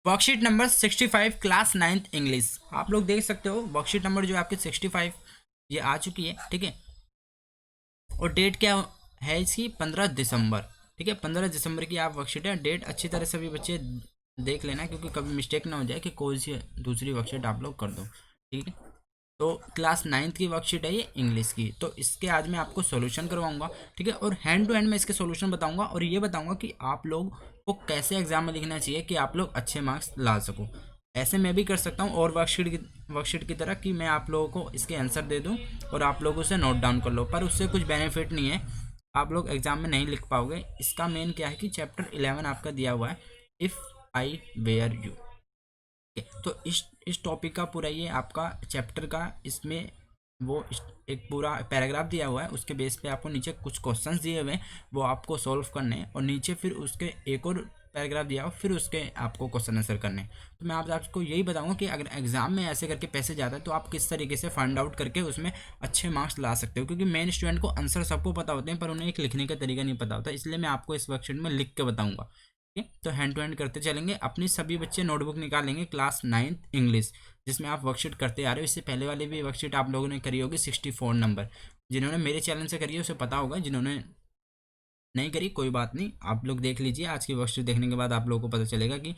Worksheet number 65 class 9th English. आप लोग देख सकते हो वर्कशीट नंबर जो है आपकी 65 ये आ चुकी है, ठीक है। और डेट क्या है इसकी 15 दिसंबर, ठीक है। 15 दिसंबर की आप वर्कशीट है। डेट अच्छी तरह से भी बच्चे देख लेना क्योंकि कभी मिस्टेक ना हो जाए कि कोई सी दूसरी वर्कशीट आप लोग कर दो, ठीक है। तो क्लास 9th की वर्कशीट है ये इंग्लिश की। तो इसके आज मैं आपको सॉल्यूशन करवाऊंगा, ठीक है। और हैंड टू हैंड मैं इसके सॉल्यूशन बताऊंगा और ये बताऊंगा कि आप लोग को कैसे एग्जाम में लिखना चाहिए कि आप लोग अच्छे मार्क्स ला सको। ऐसे मैं भी कर सकता हूँ और वर्कशीट की तरह कि मैं आप लोगों को इसके आंसर दे दूँ और आप लोग उसे नोट डाउन कर लो, पर उससे कुछ बेनिफिट नहीं है, आप लोग एग्जाम में नहीं लिख पाओगे। इसका मेन क्या है कि चैप्टर 11 आपका दिया हुआ है, इफ़ आई वेयर यू। तो इस टॉपिक का पूरा ये आपका चैप्टर का इसमें एक पूरा पैराग्राफ दिया हुआ है। उसके बेस पे आपको नीचे कुछ क्वेश्चंस दिए हुए हैं, वो आपको सॉल्व करने हैं और नीचे फिर उसके एक और पैराग्राफ दिया हुआ, फिर उसके आपको क्वेश्चन आंसर करने हैं। तो मैं आपको यही बताऊंगा कि अगर एग्जाम में ऐसे करके पैसे जाता है तो आप किस तरीके से फाइंड आउट करके उसमें अच्छे मार्क्स ला सकते हो। क्योंकि मेन स्टूडेंट को आंसर सबको पता होते हैं पर उन्हें एक लिखने का तरीका नहीं पता होता, इसलिए मैं आपको इस वर्कशीट में लिख के बताऊंगा। ठीक है, तो हैंड टू हैंड करते चलेंगे। अपनी सभी बच्चे नोटबुक निकालेंगे क्लास 9th इंग्लिश जिसमें आप वर्कशीट करते आ रहे हो। इससे पहले वाली भी वर्कशीट आप लोगों ने करी होगी 64 नंबर। जिन्होंने मेरे चैनल से करी है उसे पता होगा, जिन्होंने नहीं करी कोई बात नहीं, आप लोग देख लीजिए। आज की वर्कशीट देखने के बाद आप लोगों को पता चलेगा कि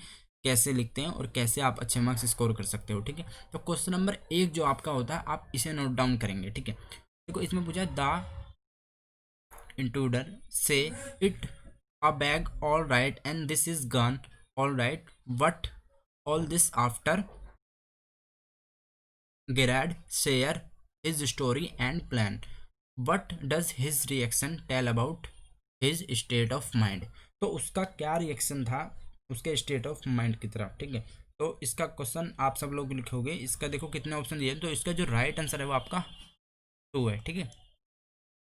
कैसे लिखते हैं और कैसे आप अच्छे मार्क्स स्कोर कर सकते हो, ठीक है। तो क्वेश्चन नंबर 1 जो आपका होता है आप इसे नोट डाउन करेंगे, ठीक है। देखो इसमें पूछा the intruder say it a bag all right and this is gone all right, what all this after Gerard share his story and plan, what does his reaction tell about his state of mind। तो उसका क्या reaction था उसके state of mind की तरफ, ठीक है। तो इसका क्वेश्चन आप सब लोग लिखोगे। इसका देखो कितने ऑप्शन दिए, तो इसका जो राइट आंसर है वो आपका 2 है, ठीक है।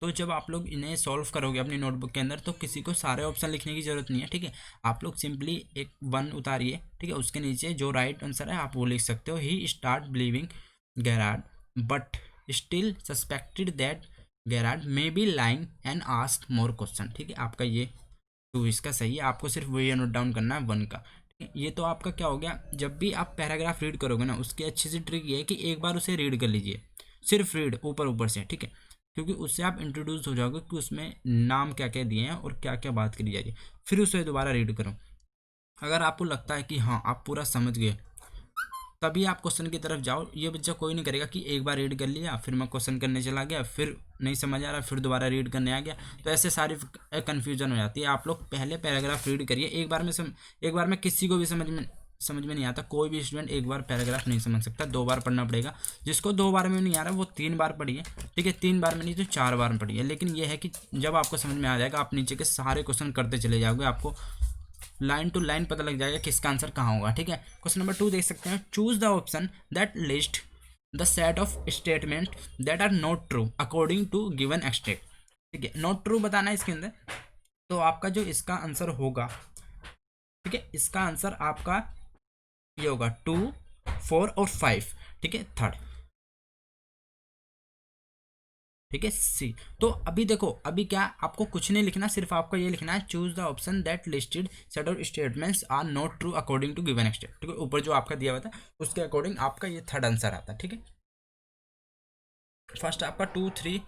तो जब आप लोग इन्हें सॉल्व करोगे अपनी नोटबुक के अंदर तो किसी को सारे ऑप्शन लिखने की जरूरत नहीं है, ठीक है। आप लोग सिंपली एक 1 उतारिए, ठीक है। उसके नीचे जो राइट आंसर है आप वो लिख सकते हो। He start believing Gerard but still suspected that Gerard may be lying and ask more question, ठीक है। आपका ये 2 इसका सही है। आपको सिर्फ वही नोट डाउन करना है 1 का, ठीक है। ये तो आपका क्या हो गया। जब भी आप पैराग्राफ रीड करोगे ना उसकी अच्छी सी ट्रिक ये है कि एक बार उसे रीड कर लीजिए, सिर्फ रीड ऊपर ऊपर से, ठीक है। क्योंकि उससे आप इंट्रोड्यूस हो जाओगे कि उसमें नाम क्या क्या दिए हैं और क्या क्या बात करी जा रही है। फिर उसे दोबारा रीड करो। अगर आपको लगता है कि हाँ आप पूरा समझ गए तभी आप क्वेश्चन की तरफ जाओ। ये बच्चा कोई नहीं करेगा कि एक बार रीड कर लिया फिर मैं क्वेश्चन करने चला गया, फिर नहीं समझ आ रहा फिर दोबारा रीड करने आ गया, तो ऐसे सारी कन्फ्यूजन हो जाती है। आप लोग पहले पैराग्राफ रीड करिए। एक बार में किसी को भी समझ में नहीं आता। कोई भी स्टूडेंट एक बार पैराग्राफ नहीं समझ सकता, 2 बार पढ़ना पड़ेगा। जिसको 2 बार में नहीं आ रहा वो 3 बार पढ़िए, ठीक है। 3 बार में नहीं तो 4 बार में पढ़िए। लेकिन ये है कि जब आपको समझ में आ जाएगा आप नीचे के सारे क्वेश्चन करते चले जाओगे, आपको लाइन टू लाइन पता लग जाएगा कि इसका आंसर कहाँ होगा, ठीक है। क्वेश्चन नंबर 2 देख सकते हैं। Choose the option that list the set of statement that are not true according to given extract, ठीक है। नॉट ट्रू बताना है इसके अंदर। तो आपका जो इसका आंसर होगा, ठीक है, इसका आंसर आपका ये होगा 2, 4 और 5, ठीक है, थर्ड, ठीक है, सी। तो अभी देखो अभी क्या आपको कुछ नहीं लिखना, सिर्फ आपको ये लिखना है choose the option that listed set of statements are not true according to given extract, ठीक है। ऊपर जो आपका दिया हुआ था उसके अकॉर्डिंग आपका ये थर्ड आंसर आता है, ठीक है। फर्स्ट आपका 2, 3,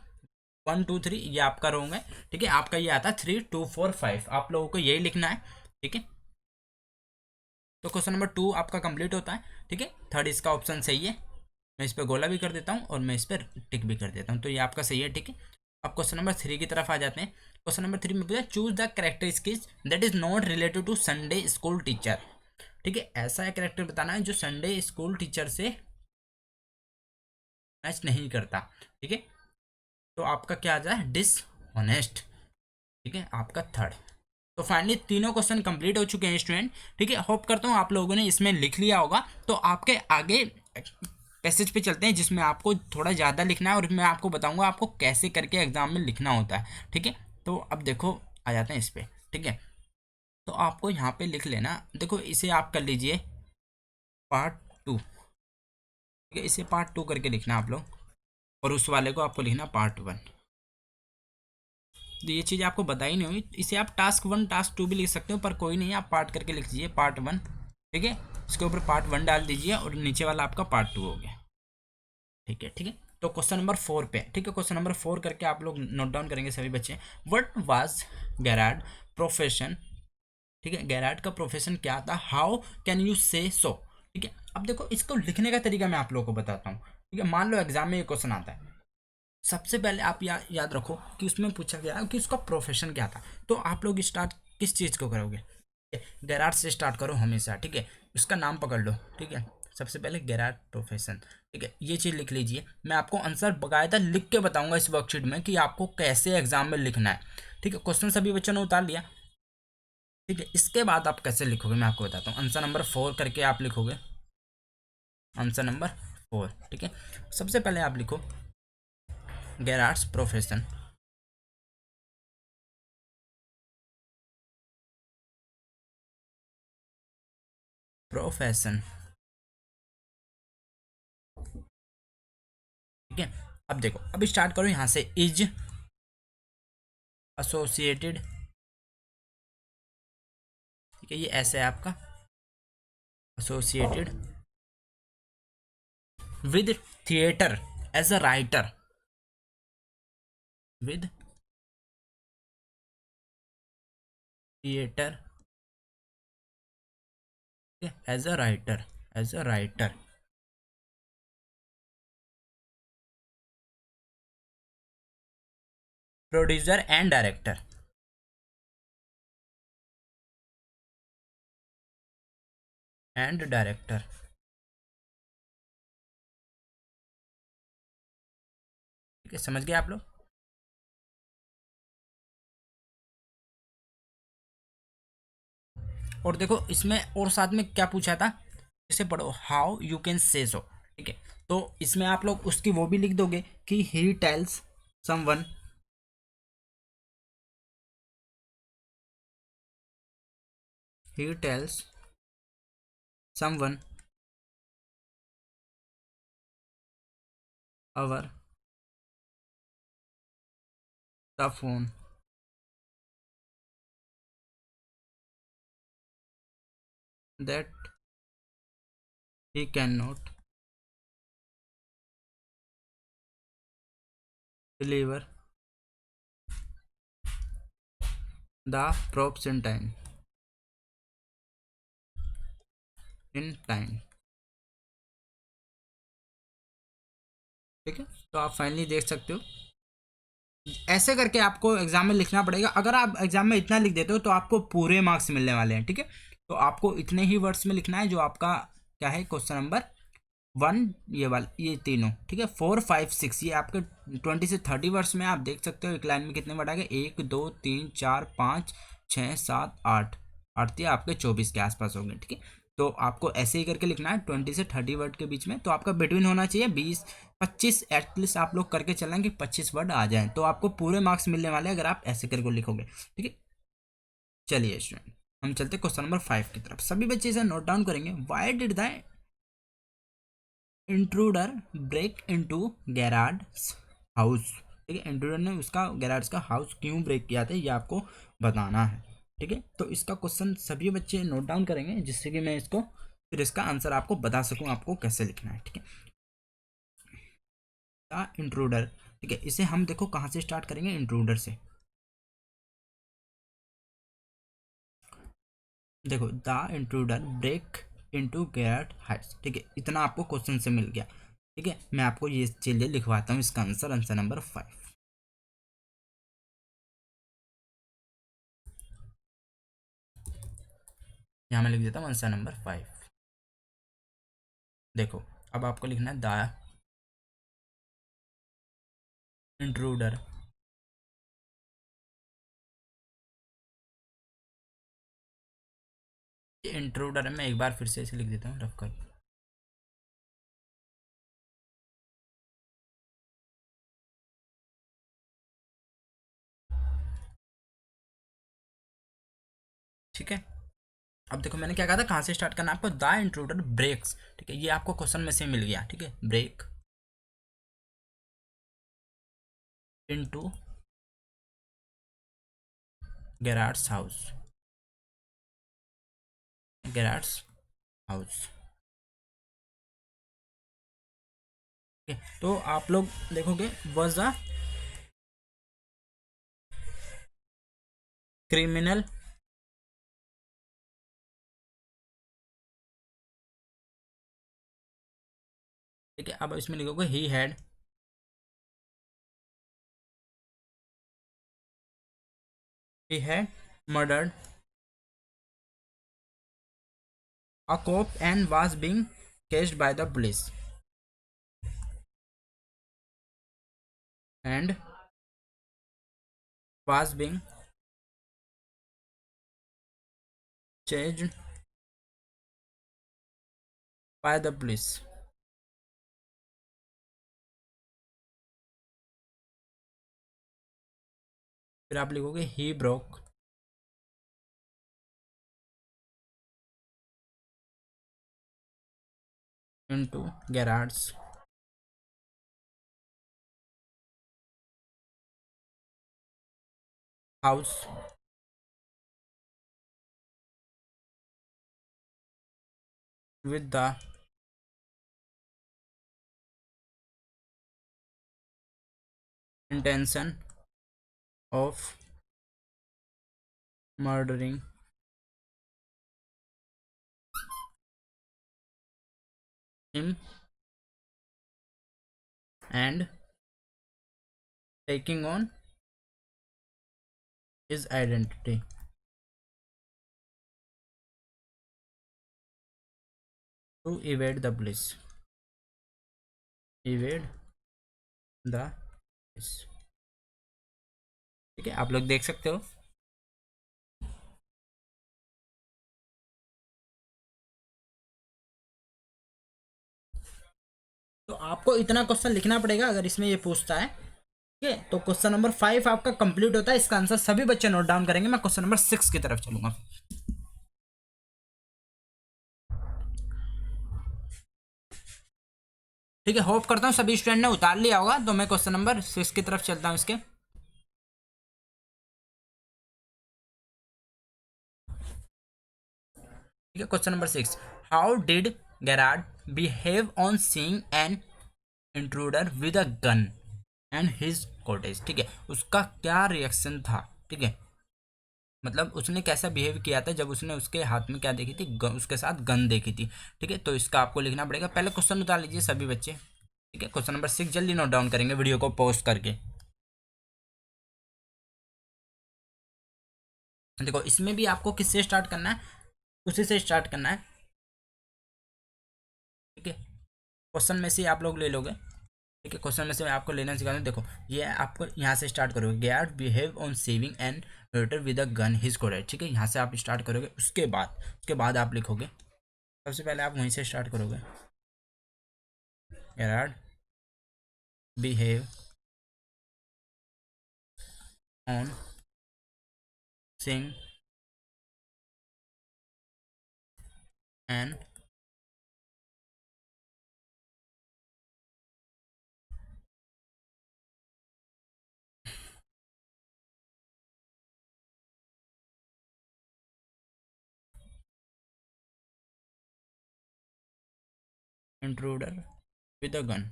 1, 2, 3 ये आपका रॉन्ग है, ठीक है। आपका ये आता है 3, 2, 4, 5। आप लोगों को यही लिखना है, ठीक है। तो क्वेश्चन नंबर 2 आपका कंप्लीट होता है, ठीक है। थर्ड इसका ऑप्शन सही है। मैं इस पर गोला भी कर देता हूँ और मैं इस पर टिक भी कर देता हूँ, तो ये आपका सही है, ठीक है। अब क्वेश्चन नंबर 3 की तरफ आ जाते हैं। क्वेश्चन नंबर 3 में पूछा choose the characteristics that is not related to Sunday school teacher, ठीक है। ऐसा एक कैरेक्टर बताना है जो संडे स्कूल टीचर से मैच नहीं करता, ठीक है। तो आपका क्या आ जाए डिसऑनेस्ट, ठीक है, आपका थर्ड। तो फाइनली तीनों क्वेश्चन कंप्लीट हो चुके हैं स्टूडेंट, ठीक है। होप करता हूँ आप लोगों ने इसमें लिख लिया होगा। तो आपके आगे पैसेज पे चलते हैं जिसमें आपको थोड़ा ज़्यादा लिखना है और मैं आपको बताऊंगा आपको कैसे करके एग्जाम में लिखना होता है, ठीक है। तो अब देखो आ जाते हैं इस पर, ठीक है। तो आपको यहाँ पे लिख लेना, देखो इसे आप कर लीजिए पार्ट 2, ठीक है। इसे पार्ट 2 करके लिखना आप लोग और उस वाले को आपको लिखना पार्ट 1। तो ये चीज़ आपको बताई नहीं हुई, इसे आप टास्क 1 टास्क 2 भी लिख सकते हो, पर कोई नहीं आप पार्ट करके लिख लीजिए पार्ट 1, ठीक है। इसके ऊपर पार्ट 1 डाल दीजिए और नीचे वाला आपका पार्ट 2 हो गया। ठीक है, ठीक है। तो क्वेश्चन नंबर 4 पे, ठीक है, क्वेश्चन नंबर 4 करके आप लोग नोट डाउन करेंगे सभी बच्चे। व्हाट वाज गैराड प्रोफेशन, ठीक है, गैराड का प्रोफेशन क्या था, हाउ कैन यू से सो। ठीक है, अब देखो इसको लिखने का तरीका मैं आप लोगों को बताता हूँ। ठीक है, मान लो एग्जाम में ये क्वेश्चन आता है, सबसे पहले आप याद रखो कि उसमें पूछा गया कि उसका प्रोफेशन क्या था। तो आप लोग स्टार्ट किस चीज़ को करोगे, गैराट से स्टार्ट करो हमेशा। ठीक है, उसका नाम पकड़ लो। ठीक है, सबसे पहले गैराट प्रोफेशन। ठीक है, ये चीज़ लिख लीजिए। मैं आपको आंसर बाकायदा लिख के बताऊंगा इस वर्कशीट में कि आपको कैसे एग्जाम में लिखना है। ठीक है, क्वेश्चन सभी बच्चों ने उतार लिया। ठीक है, इसके बाद आप कैसे लिखोगे मैं आपको बताता हूँ। आंसर नंबर 4 करके आप लिखोगे, आंसर नंबर 4। ठीक है, सबसे पहले आप लिखो गैराट्स प्रोफेशन, प्रोफेशन। ठीक है, अब देखो, अब स्टार्ट करो यहाँ से, इज एसोसिएटेड। ठीक है, ये ऐसे है आपका, associated with theatre as a writer, with theatre as a writer, as a writer. Producer and director, and director. ठीक है, समझ गए आप लोग। और देखो इसमें और साथ में क्या पूछा था, इसे पढ़ो, हाउ यू कैन से सो। ठीक है, तो इसमें आप लोग उसकी वो भी लिख दोगे कि he tells someone, he tells someone our the phone, that he can not deliver the props in time। ठीक है, तो आप फाइनली देख सकते हो, ऐसे करके आपको एग्जाम में लिखना पड़ेगा। अगर आप एग्जाम में इतना लिख देते हो तो आपको पूरे मार्क्स मिलने वाले हैं। ठीक है, तो आपको इतने ही वर्ड्स में लिखना है जो आपका क्या है, क्वेश्चन नंबर 1, ये वाला, ये तीनों। ठीक है, 4 5 6, ये आपके 20 से 30 वर्ड्स में। आप देख सकते हो एक लाइन में कितने वर्ड आ गए, 1 2 3 4 5 6 7 8, आठ आपके 24 के आसपास होंगे। ठीक है, तो आपको ऐसे ही करके लिखना है 20 से 30 वर्ड के बीच में। तो आपका बिटवीन होना चाहिए 20 25, एटलीस्ट आप लोग करके चलेंगे 25 वर्ड आ जाएं तो आपको पूरे मार्क्स मिलने वाले हैं अगर आप ऐसे करके लिखोगे। ठीक है, चलिए स्टूडेंट, हम चलते क्वेश्चन नंबर 5 की तरफ। सभी बच्चे इसे नोट डाउन करेंगे। Why did the intruder break into Gerard's house. ठीक है, इंट्रूडर ने उसका गैराड्स का हाउस क्यों ब्रेक किया था, ये आपको बताना है। ठीक है, तो इसका क्वेश्चन सभी बच्चे नोट डाउन करेंगे जिससे कि मैं इसको फिर इसका आंसर आपको बता सकूं आपको कैसे लिखना है। ठीक है, द इंट्रूडर। ठीक है, इसे हम देखो कहाँ से स्टार्ट करेंगे, इंट्रूडर से। देखो, the intruder break into Gerard house. ठीक है, इतना आपको क्वेश्चन से मिल गया। ठीक है, मैं आपको ये चलिए लिखवाता हूँ इसका आंसर, आंसर नंबर 5। यहाँ मैं लिख देता हूँ आंसर नंबर 5। देखो, अब आपको लिखना है द इंट्रूडर इंट्रूडर है, मैं एक बार फिर से इसे लिख देता हूँ रफ कर। ठीक है, अब देखो मैंने क्या कहा था, कहाँ से स्टार्ट करना है आपको, द इंट्रूडर ब्रेक्स। ठीक है, ये आपको क्वेश्चन में से मिल गया। ठीक है, break into Gerard's house, गैराड्स house. तो आप लोग देखोगे वॉज अ क्रिमिनल ठीक है। अब इसमें लिखोगे he had murdered a cop and was being chased by the police and was being chased by the police। फिर आप लिखोगे he broke into Gerard's house with the intention of murdering him and taking on his identity to evade the police। evade the police ठीक है, आप लोग देख सकते हो। तो आपको इतना क्वेश्चन लिखना पड़ेगा अगर इसमें ये पूछता है। ठीक है, तो क्वेश्चन नंबर 5 आपका कंप्लीट होता है। इसका आंसर सभी बच्चे नोट डाउन करेंगे। मैं क्वेश्चन नंबर 6 की तरफ चलूंगा। ठीक है, होप करता हूँ सभी स्टूडेंट ने उतार लिया होगा। तो मैं क्वेश्चन नंबर 6 की तरफ चलता हूँ इसके। ठीक है, question number 6, how did Gerard behave on seeing an intruder with a gun and his cottage. ठीक है, उसका क्या रिएक्शन था। ठीक है, मतलब उसने कैसा बिहेव किया था जब उसने उसके हाथ में क्या देखी थी, उसके साथ गन देखी थी। ठीक है, तो इसका आपको लिखना पड़ेगा। पहले क्वेश्चन उतार लीजिए सभी बच्चे। ठीक है, क्वेश्चन नंबर 6 जल्दी नोट डाउन करेंगे वीडियो को पोस्ट करके। देखो इसमें भी आपको किससे स्टार्ट करना है, उसी से स्टार्ट करना है। ठीक है, क्वेश्चन में से आप लोग ले लोगे। ठीक है, क्वेश्चन में से मैं आपको लेना सिखा दूँ। देखो ये आपको यहाँ से स्टार्ट करोगे, गेट behave on seeing an intruder with a gun his cottage. ठीक है, यहाँ से आप स्टार्ट करोगे। उसके बाद आप लिखोगे, सबसे पहले आप वहीं से स्टार्ट करोगे। गेट behave on seeing an intruder with a gun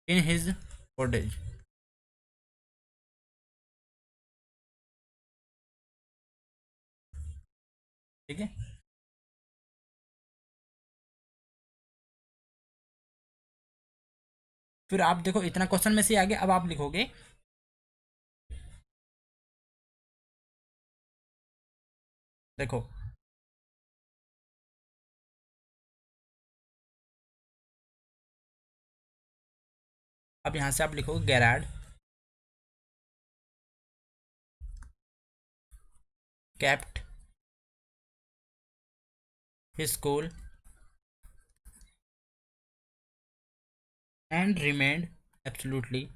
in his cottage। ठीक है, फिर आप देखो इतना क्वेश्चन में से आगे अब आप लिखोगे। देखो अब यहाँ से आप लिखोगे Gerard kept his school and remained absolutely।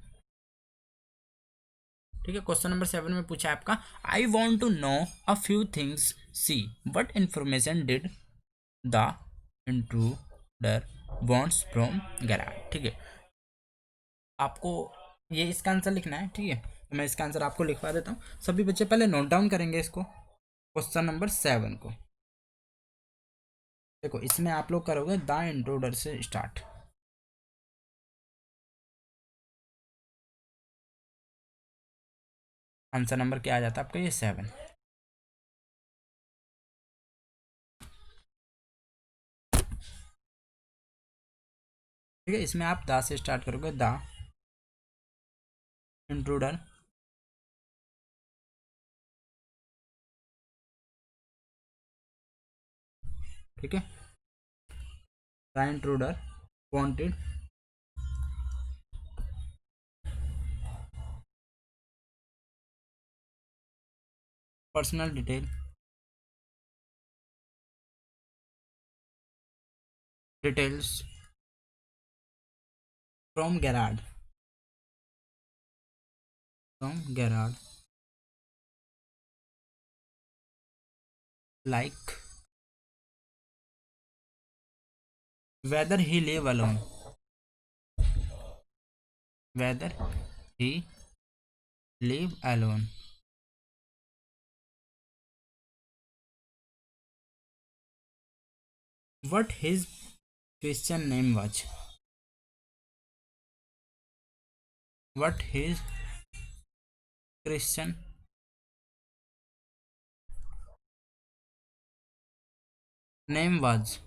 ठीक है, क्वेश्चन नंबर 7 में पूछा है आपका, I want to know a few things see what information did the intruder wants from Gerard. ठीक है, आपको ये इसका आंसर लिखना है। ठीक है, तो मैं इसका आंसर आपको लिखवा देता हूँ, सभी बच्चे पहले नोट डाउन करेंगे इसको। क्वेश्चन नंबर 7 को देखो, इसमें आप लोग करोगे द इंट्रोडर से स्टार्ट। आंसर नंबर क्या आ जाता है आपका, ये 7। ठीक है, इसमें आप द से स्टार्ट करोगे, द इंट्रोडर ठीक है, the intruder wanted personal details from Gerard, like whether he live alone, whether he live alone, what his Christian name was, what his Christian name was,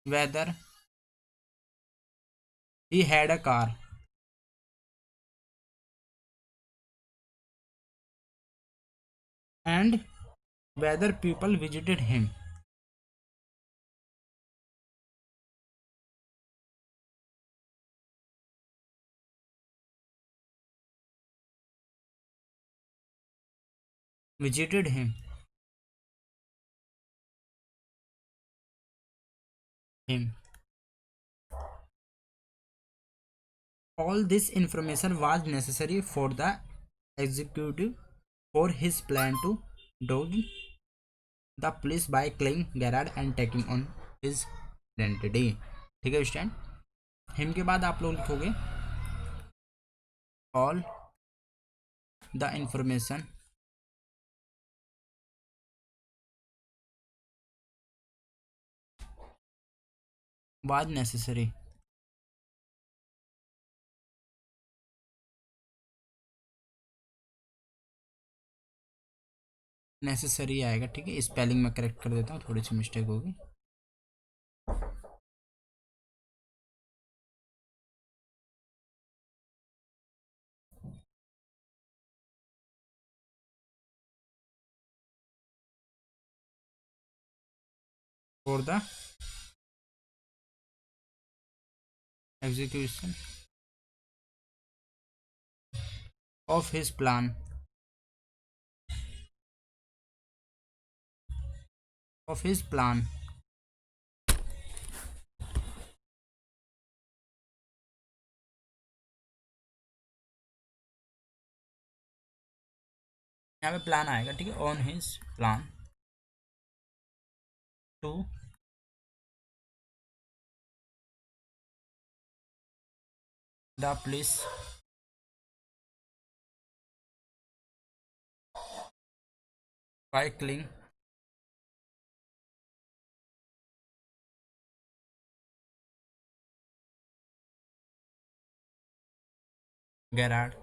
whether he had a car, and whether people visited him. Visited him. All this information was necessary for the executive for his plan to dodge the police by killing Gerard and taking on his identity. ठीक है stand, him के बाद आप लोग लिखोगे all the information was necessary, necessary आएगा। ठीक है, स्पेलिंग में करेक्ट कर देता हूँ, थोड़ी सी मिस्टेक होगी। For the execution of his plan, of his plan, यहाँ पे प्लान आएगा। ठीक है, on his plan to the police by killing Gerard,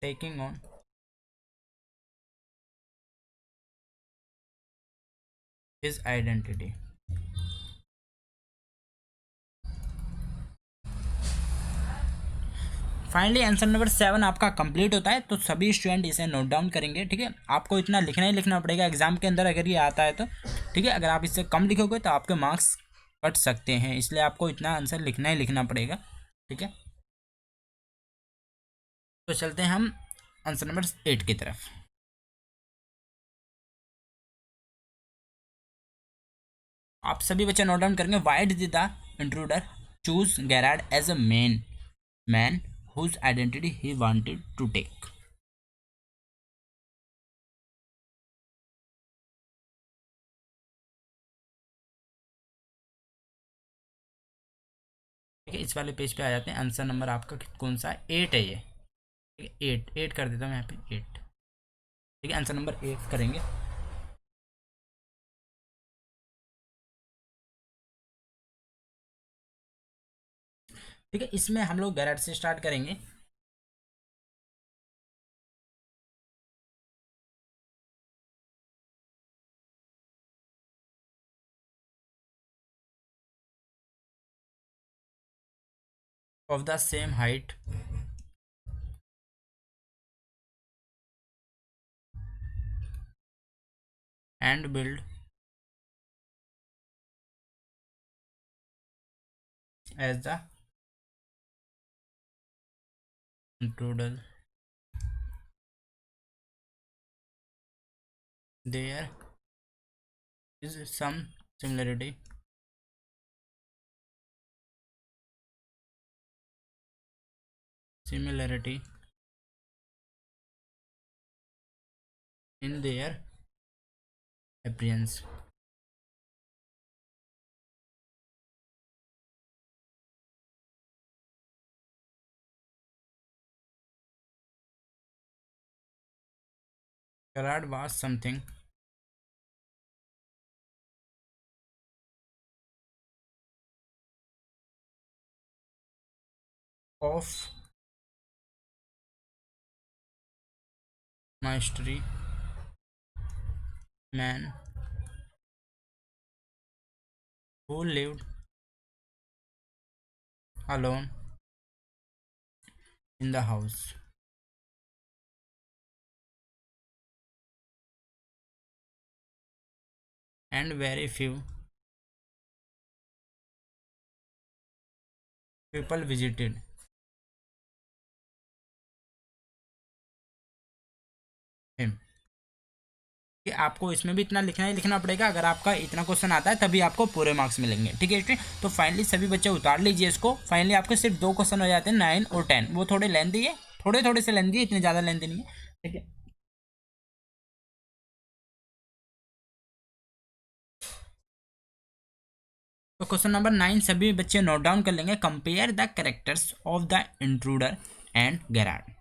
taking on his identity। Finally answer number 7 आपका कंप्लीट होता है। तो सभी स्टूडेंट इसे नोट डाउन करेंगे। ठीक है, आपको इतना लिखना ही लिखना पड़ेगा एग्जाम के अंदर अगर ये आता है तो। ठीक है, अगर आप इससे कम लिखोगे तो आपके मार्क्स कट सकते हैं, इसलिए आपको इतना आंसर लिखना ही लिखना पड़ेगा। ठीक है, तो चलते हैं हम आंसर नंबर 8 की तरफ। आप सभी बच्चे नोट डाउन करेंगे, why did the intruder choose Gerard as a man whose identity he wanted to take। ठीक है, इस वाले पेज पे आ जाते हैं। आंसर नंबर आपका कौन सा है? 8 है ये। ठीक है, 8 8 कर देता हूँ यहाँ पे 8। ठीक है, आंसर नंबर 8 करेंगे। ठीक है, इसमें हम लोग गैरेट से स्टार्ट करेंगे। Of the same height and build as the intruder, there is some similarity in their appearance. Gerard was something of mystery man who lived alone in the house. And very few people visited him. कि आपको इसमें भी इतना लिखना ही लिखना पड़ेगा। अगर आपका इतना क्वेश्चन आता है तभी आपको पूरे मार्क्स मिलेंगे। ठीक है स्टूडेंट, तो फाइनली सभी बच्चे उतार लीजिए इसको। फाइनली आपके सिर्फ 2 क्वेश्चन हो जाते हैं, 9 और 10। वो थोड़े लेंथी है, थोड़े थोड़े से लेंथी है, इतने ज़्यादा लेंथी नहीं है। ठीक है, तो क्वेश्चन नंबर 9 सभी बच्चे नोट डाउन कर लेंगे। Compare the characters of the intruder and Gerard.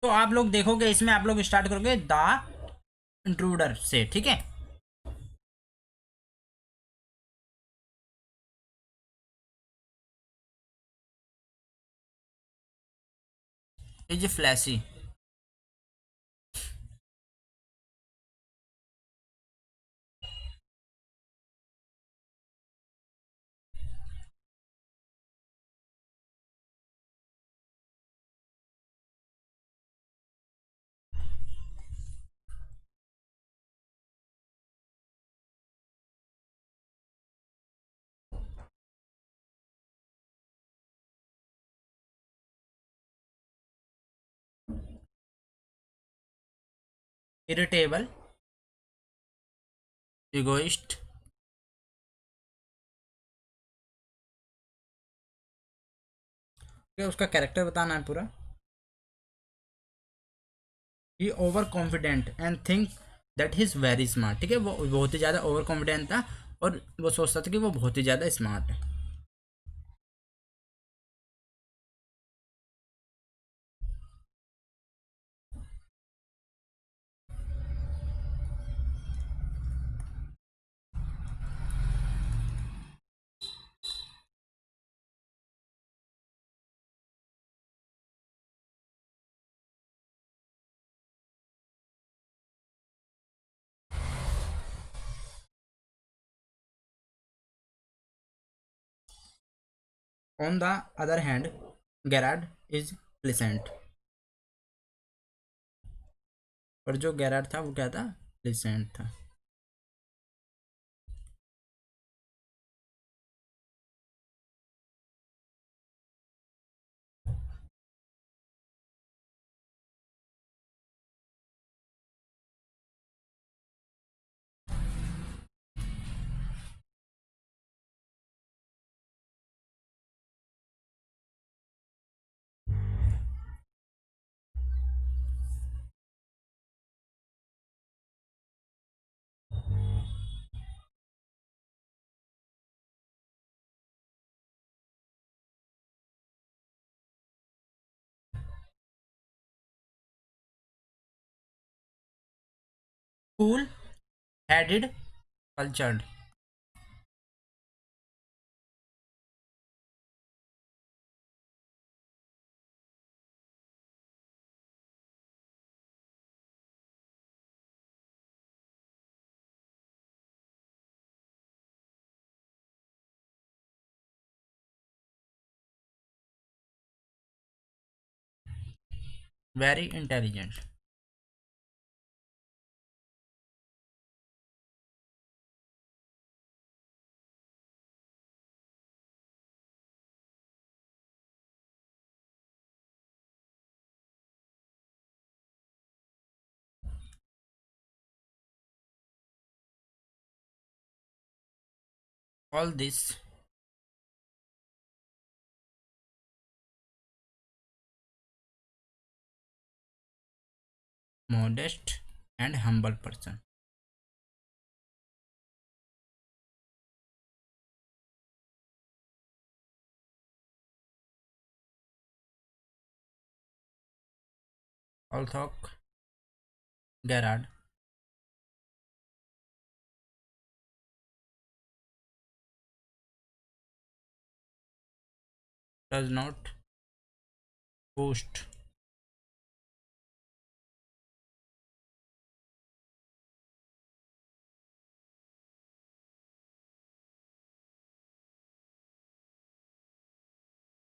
तो आप लोग देखोगे इसमें आप लोग स्टार्ट करोगे द इंट्रूडर से। ठीक है, इज फ्लैशी, इरिटेबल, इगोइस्ट, उसका कैरेक्टर बताना है पूरा। He over confident and think that he is very smart. ठीक है, वो बहुत ही ज़्यादा ओवर कॉन्फिडेंट था और वो सोचता था कि वो बहुत ही ज़्यादा स्मार्ट है। On the other hand, Gerard is pleasant. और जो गैराड था वो क्या था, प्लेसेंट था। Cool headed cultured. Very intelligent. All this modest and humble person. Although Gerard does not boast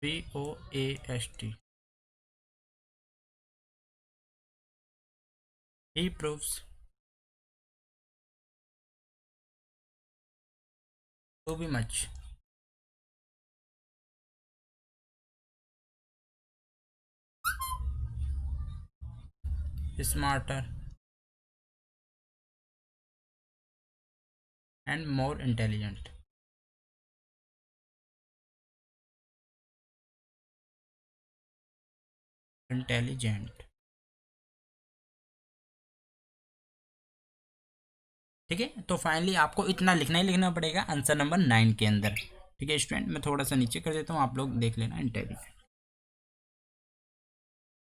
boast, he proves to be much smarter and more intelligent. Intelligent। ठीक है, तो फाइनली आपको इतना लिखना ही लिखना पड़ेगा आंसर नंबर 9 के अंदर। ठीक है स्टूडेंट, मैं थोड़ा सा नीचे कर देता हूँ, आप लोग देख लेना इंटेलिजेंट।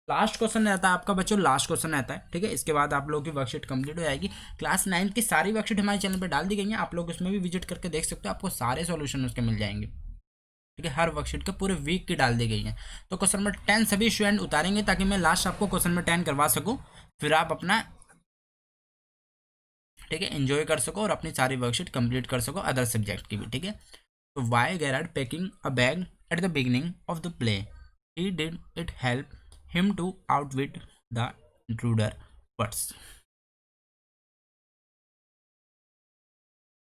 लास्ट क्वेश्चन रहता है आपका बच्चों, लास्ट क्वेश्चन रहता है। ठीक है, इसके बाद आप लोगों की वर्कशीट कंप्लीट हो जाएगी। क्लास 9 की सारी वर्कशीट हमारे चैनल पर डाल दी गई हैं, आप लोग उसमें भी विजिट करके देख सकते हो, आपको सारे सॉल्यूशन उसके मिल जाएंगे। ठीक है, हर वर्कशीट के पूरे वीक की डाल दी गई है। तो क्वेश्चन नंबर 10 सभी स्टूडेंट उतारेंगे ताकि मैं लास्ट आपको क्वेश्चन नंबर 10 करवा सकूँ, फिर आप अपना ठीक है एंजॉय कर सको और अपनी सारी वर्कशीट कंप्लीट कर सको अदर सब्जेक्ट की भी। ठीक है, तो why Gerard packing a bag at the beginning of the play, he did it help him to outwit the intruder words.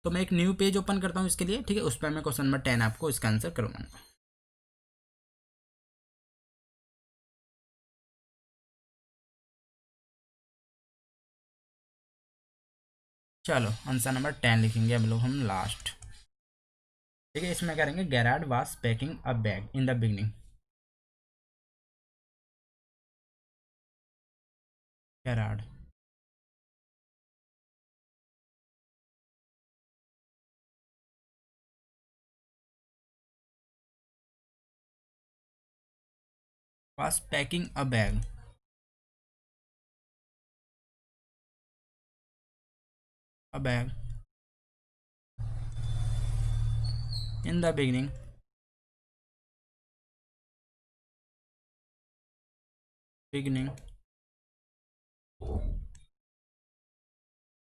तो मैं एक न्यू पेज ओपन करता हूँ इसके लिए। ठीक है, उस पर मैं क्वेश्चन नंबर 10 आपको इसका आंसर करवाऊंगा। चलो आंसर नंबर 10 लिखेंगे हम लास्ट। ठीक है, इसमें करेंगे Garrad was packing a bag in the beginning. Garrad was packing a bag in the beginning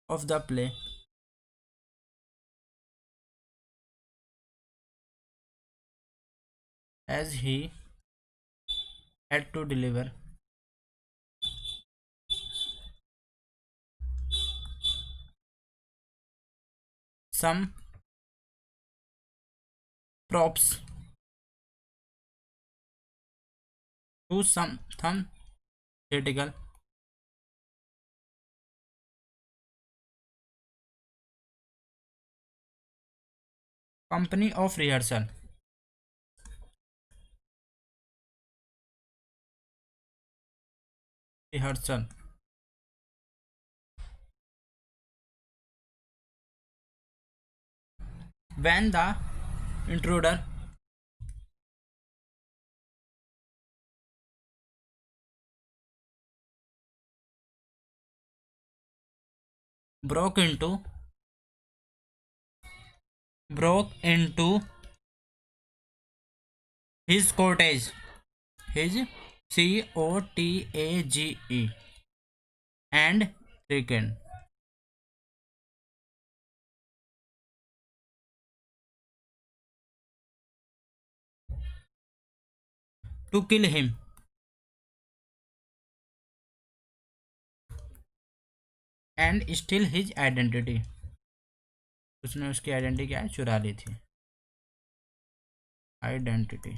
of the play as he had to deliver some props to some theoretical company of rehearsal. Rehearsal. When the intruder broke into his cottage, his COTAGE, and threatened to kill him and steal his identity. उसने उसकी identity क्या है, चुरा ली थी. Identity.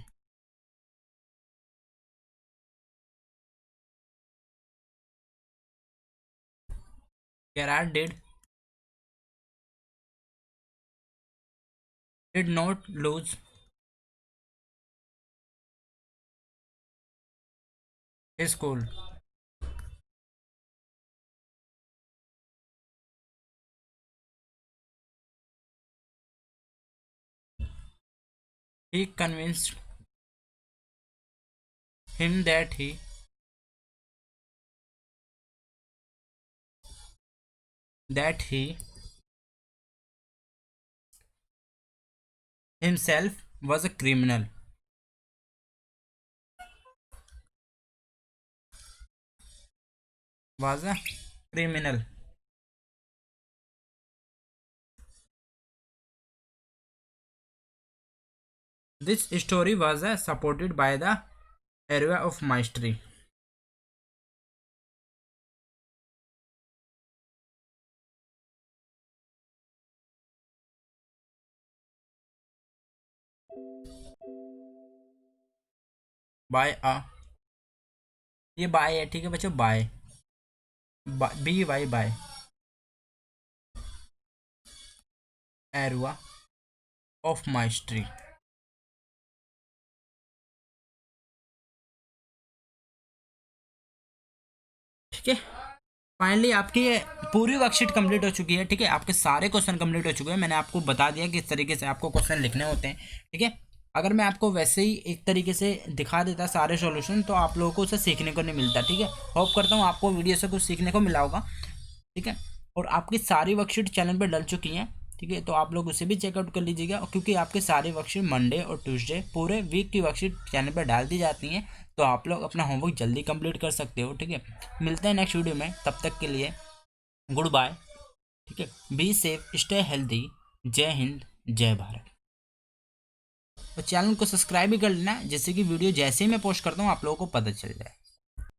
Gerard did not lose his cool. He convinced him that he himself was a criminal. Was a criminal. This story was supported by the area of mystery. By a, ये by है, ठीक है बच्चों, by, BY by area of mystery. ठीक है, finally आपकी ये पूरी वर्कशीट कंप्लीट हो चुकी है. ठीक है, आपके सारे क्वेश्चन कंप्लीट हो चुके हैं. मैंने आपको बता दिया किस तरीके से आपको क्वेश्चन लिखने होते हैं. ठीक है, अगर मैं आपको वैसे ही एक तरीके से दिखा देता सारे सॉल्यूशन तो आप लोगों को उसे सीखने को नहीं मिलता. ठीक है, होप करता हूँ आपको वीडियो से कुछ सीखने को मिला होगा. ठीक है, और आपकी सारी वर्कशीट चैनल पर डल चुकी हैं. ठीक है, तो आप लोग उसे भी चेकआउट कर लीजिएगा, क्योंकि आपके सारी वर्कशीट मंडे और ट्यूसडे पूरे वीक की वर्कशीट चैनल पर डाल दी जाती हैं. तो आप लोग अपना होमवर्क जल्दी कंप्लीट कर सकते हो. ठीक है, मिलते हैं नेक्स्ट वीडियो में, तब तक के लिए गुड बाय. ठीक है, बी सेफ, स्टे हेल्दी. जय हिंद, जय भारत. और चैनल को सब्सक्राइब भी कर लेना, जिससे कि वीडियो जैसे ही मैं पोस्ट करता हूँ आप लोगों को पता चल जाए.